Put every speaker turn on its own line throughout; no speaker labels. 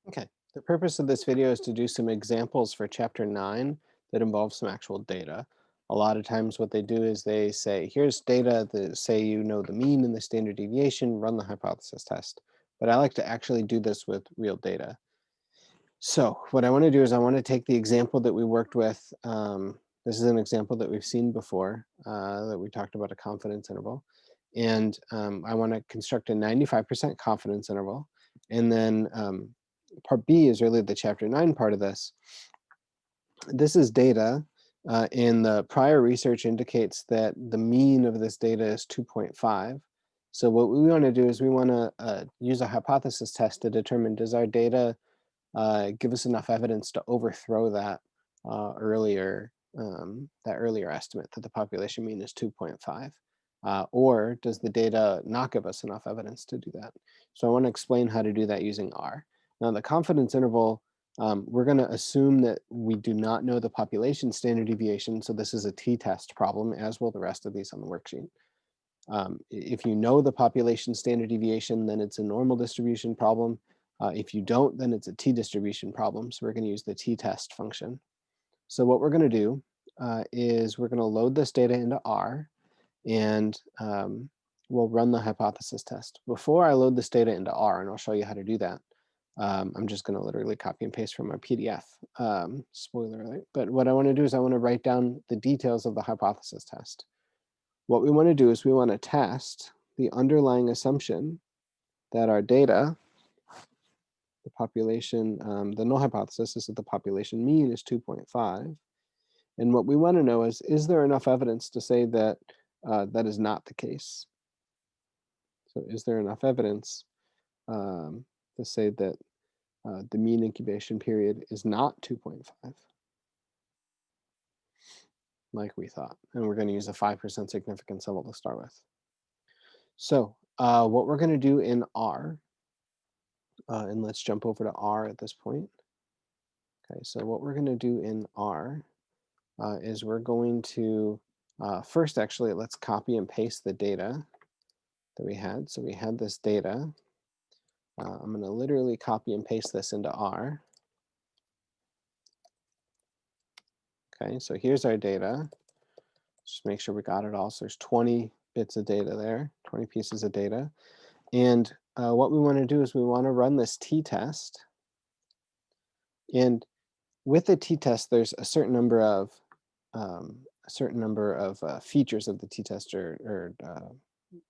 Okay, the purpose of this video is to do some examples for chapter 9 that involve some actual data. A lot of times what they do is they say, here's data that say you know the mean and the standard deviation, run the hypothesis test. But I like to actually do this with real data. So what I want to do is I want to take the example that we worked with. This is an example that we've seen before, that we talked about a confidence interval. And I want to construct a 95% confidence interval. And then part B is really the chapter 9 part of this. This is data, and the prior research indicates that the mean of this data is 2.5. So what we want to do is we want to use a hypothesis test to determine, does our data give us enough evidence to overthrow that earlier estimate that the population mean is 2.5, or does the data not give us enough evidence to do that? So I want to explain how to do that using R. Now the confidence interval, we're going to assume that we do not know the population standard deviation, so this is a t-test problem, as will the rest of these on the worksheet. If you know the population standard deviation, then it's a normal distribution problem. If you don't, then it's a t-distribution problem. So we're going to use the t-test function. So what we're going to do is we're going to load this data into R, and we'll run the hypothesis test. Before I load this data into R, and I'll show you how to do that, I'm just going to literally copy and paste from our PDF. Spoiler alert. But what I want to do is I want to write down the details of the hypothesis test. What we want to do is we want to test the underlying assumption that our data, the population, the null hypothesis is that the population mean is 2.5. And what we want to know is there enough evidence to say that that is not the case? So is there enough evidence to say that the mean incubation period is not 2.5, like we thought? And we're going to use a 5% significance level to start with. So what we're going to do in R, and let's jump over to R at this point. Okay, so what we're going to do in R is we're going to, first actually, let's copy and paste the data that we had. So we had this data. I'm going to literally copy and paste this into R. Okay, so here's our data. Just make sure we got it all. So there's 20 bits of data there, 20 pieces of data. And what we want to do is we want to run this t-test. And with the t-test, there's a certain number of features of the t-test, or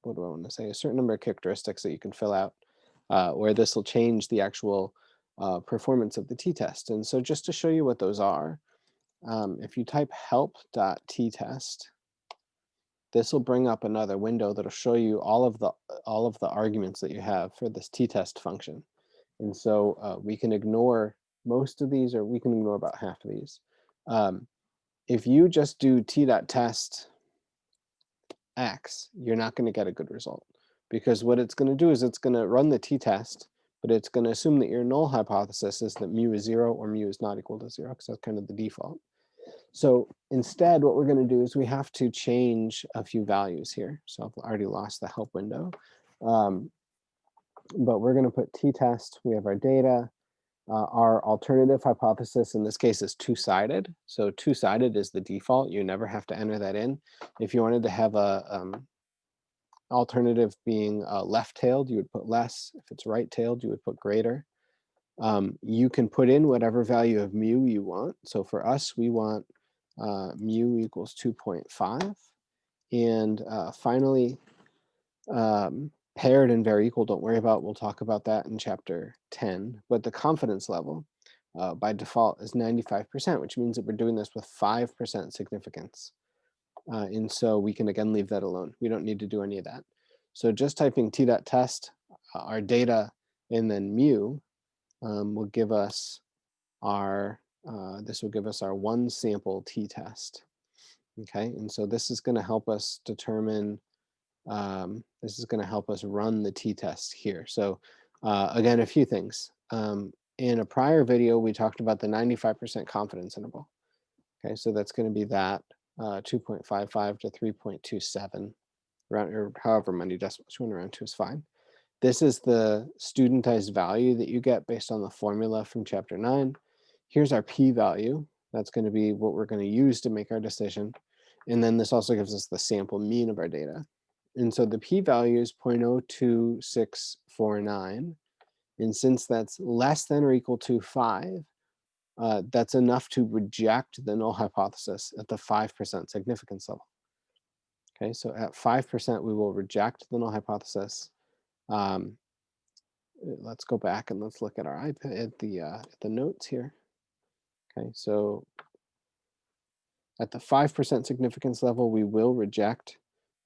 what do I want to say? A certain number of characteristics that you can fill out, where this will change the actual performance of the t-test. And so just to show you what those are, if you type help.t.test, this will bring up another window that'll show you all of the arguments that you have for this t-test function. And so we can ignore most of these, or we can ignore about half of these. If you just do t.test x, you're not going to get a good result, because what it's going to do is it's going to run the t-test, but it's going to assume that your null hypothesis is that mu is 0 or mu is not equal to 0, because that's kind of the default. So instead, what we're going to do is we have to change a few values here. So I've already lost the help window. But we're going to put t-test. We have our data. Our alternative hypothesis in this case is two-sided. So two-sided is the default. You never have to enter that in. If you wanted to have a alternative being left-tailed, you would put less. If it's right-tailed, you would put greater. You can put in whatever value of mu you want. So for us, we want mu equals 2.5. And finally, paired and very equal, don't worry about. We'll talk about that in chapter 10. But the confidence level by default is 95%, which means that we're doing this with 5% significance. And so we can, again, leave that alone. We don't need to do any of that. So just typing t.test, our data, and then mu will give us our, this will give us our one sample t-test. Okay, and so this is going to help us determine, this is going to help us run the t-test here. So again, a few things. In a prior video, we talked about the 95% confidence interval. Okay, so that's going to be that 2.55 to 3.27, around, or however many decimals you want to round to is fine. This is the studentized value that you get based on the formula from chapter 9. Here's our p-value. That's going to be what we're going to use to make our decision. And then this also gives us the sample mean of our data. And so the p-value is 0.02649. And since that's less than or equal to 5, that's enough to reject the null hypothesis at the 5% significance level. Okay, so at 5%, we will reject the null hypothesis. Let's go back and let's look at our iPad at the notes here. Okay, so at the 5% significance level, we will reject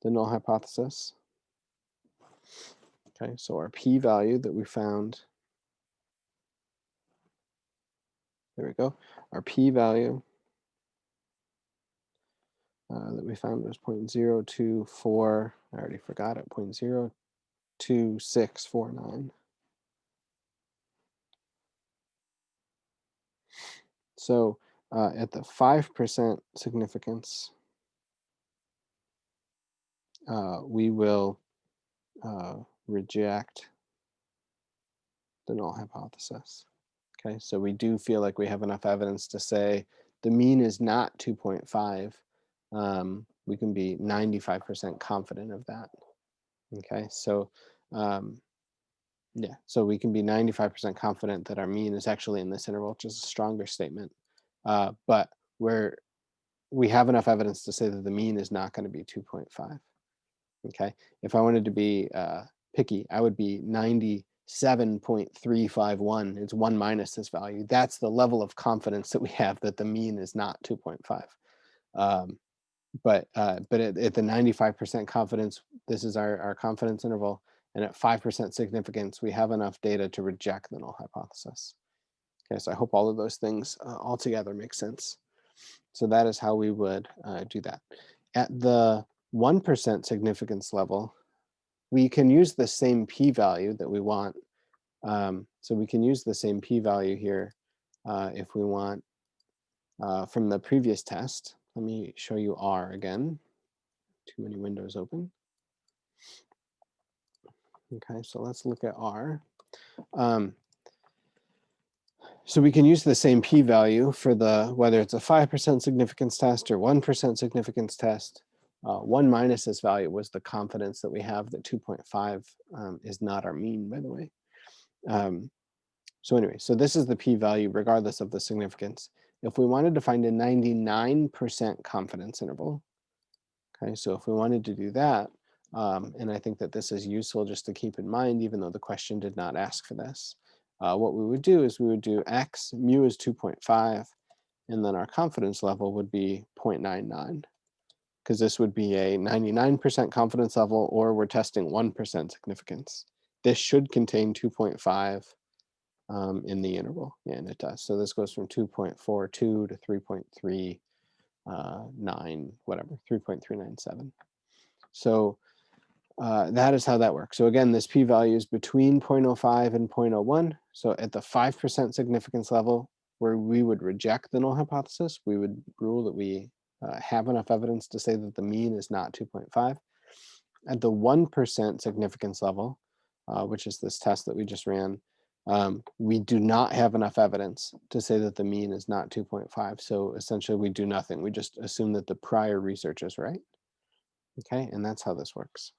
the null hypothesis. Okay, so our p-value that we found, there we go. Our p-value that we found was 0.024. I already forgot it. 0.02649. So at the 5% significance, we will reject the null hypothesis. Okay, so we do feel like we have enough evidence to say the mean is not 2.5. We can be 95% confident of that. Okay, so yeah, so we can be 95% confident that our mean is actually in this interval, which is a stronger statement. But we have enough evidence to say that the mean is not going to be 2.5. Okay, if I wanted to be picky, I would be 97.351. It's 1 minus this value. That's the level of confidence that we have that the mean is not 2.5. But at the 95% confidence, this is our confidence interval. And at 5% significance, we have enough data to reject the null hypothesis. Okay, so I hope all of those things altogether make sense. So that is how we would do that. At the 1% significance level, we can use the same p-value that we want. So we can use the same p-value here if we want from the previous test. Let me show you R again. Too many windows open. Okay, so let's look at R. So we can use the same p-value for whether it's a 5% significance test or 1% significance test. 1 minus this value was the confidence that we have that 2.5 is not our mean, by the way. So anyway, so this is the p-value regardless of the significance. If we wanted to find a 99% confidence interval, okay, so if we wanted to do that, and I think that this is useful just to keep in mind, even though the question did not ask for this, what we would do is we would do x, mu is 2.5, and then our confidence level would be 0.99, because this would be a 99% confidence level, or we're testing 1% significance. This should contain 2.5 in the interval, yeah, and it does. So this goes from 2.42 to 3.39, whatever, 3.397. So that is how that works. So again, this p-value is between 0.05 and 0.01. So at the 5% significance level, where we would reject the null hypothesis, we would rule that we have enough evidence to say that the mean is not 2.5. At the 1% significance level, which is this test that we just ran, we do not have enough evidence to say that the mean is not 2.5. So essentially we do nothing. We just assume that the prior research is right. Okay, and that's how this works.